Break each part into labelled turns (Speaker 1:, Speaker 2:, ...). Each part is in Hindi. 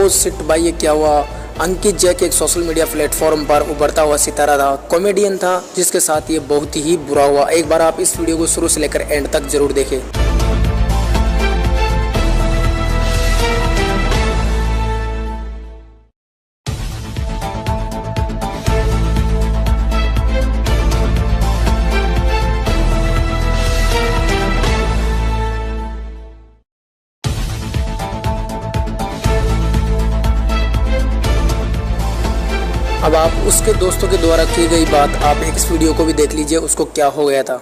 Speaker 1: ओ शिट भाई ये क्या हुआ। अंकित जैक एक सोशल मीडिया प्लेटफॉर्म पर उभरता हुआ सितारा था, कॉमेडियन था, जिसके साथ ये बहुत ही बुरा हुआ। एक बार आप इस वीडियो को शुरू से लेकर एंड तक जरूर देखें। अब आप उसके दोस्तों के द्वारा की गई बात आप इस वीडियो को भी देख लीजिए, उसको क्या हो गया था।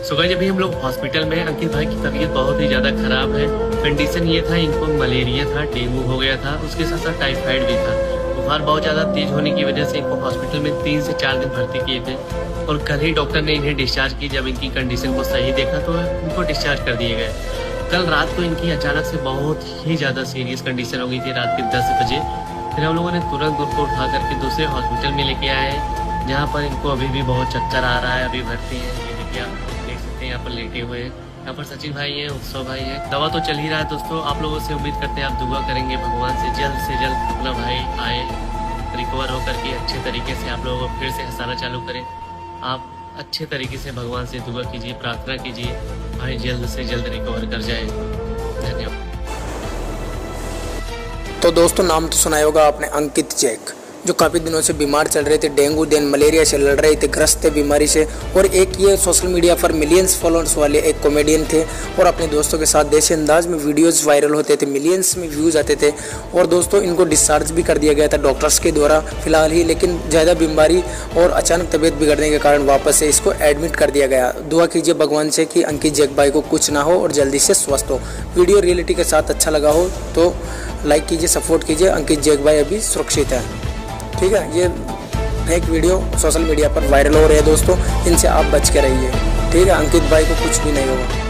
Speaker 2: सो गाइस अभी हम लोग हॉस्पिटल में, अंकित भाई की तबीयत बहुत ही ज़्यादा खराब है। कंडीशन ये था, इनको मलेरिया था, डेंगू हो गया था, उसके साथ साथ टाइफाइड भी था। बुखार बहुत ज़्यादा तेज होने की वजह से इनको हॉस्पिटल में 3 से 4 दिन भर्ती किए थे और कल ही डॉक्टर ने इन्हें डिस्चार्ज की। जब इनकी कंडीशन को सही देखा तो इनको डिस्चार्ज कर दिए गए। कल रात को इनकी अचानक से बहुत ही ज़्यादा सीरियस कंडीशन हो गई थी रात के 10 बजे। फिर हम लोगों ने तुरंत उनको उठा करके दूसरे हॉस्पिटल में लेके आए, जहाँ पर इनको अभी भी बहुत चक्कर आ रहा है, अभी भर्ती है। ये देखिए आप देख सकते हैं यहाँ पर लेटे हुए हैं। यहाँ पर सचिन भाई हैं, उत्सव भाई हैं। दवा तो चल ही रहा है दोस्तों। आप लोगों से उम्मीद करते हैं आप दुआ करेंगे भगवान से जल्द अपना भाई आए, रिकवर होकर के अच्छे तरीके से आप लोगों को फिर से हंसाना चालू करें। आप अच्छे तरीके से भगवान से दुआ कीजिए, प्रार्थना कीजिए, भाई जल्द से जल्द रिकवर कर जाए। धन्यवाद।
Speaker 1: तो दोस्तों नाम तो सुना होगा आपने, अंकित जैक, जो काफ़ी दिनों से बीमार चल रहे थे, डेंगू देन मलेरिया से लड़ रहे थे, ग्रस्त थे बीमारी से। और एक ये सोशल मीडिया पर मिलियंस फॉलोअर्स वाले एक कॉमेडियन थे और अपने दोस्तों के साथ देसी अंदाज में वीडियोस वायरल होते थे, मिलियंस में व्यूज़ आते थे। और दोस्तों इनको डिस्चार्ज भी कर दिया गया था डॉक्टर्स के द्वारा फिलहाल ही, लेकिन ज़्यादा बीमारी और अचानक तबीयत बिगड़ने के कारण वापस से इसको एडमिट कर दिया गया। दुआ कीजिए भगवान से कि अंकित जैक भाई को कुछ ना हो और जल्दी से स्वस्थ हो। वीडियो रियलिटी के साथ अच्छा लगा हो तो लाइक कीजिए, सपोर्ट कीजिए। अंकित जैक भाई अभी सुरक्षित है, ठीक है। ये फेक वीडियो सोशल मीडिया पर वायरल हो रहे हैं दोस्तों, इनसे आप बच के रहिए, ठीक है। अंकित भाई को कुछ भी नहीं होगा।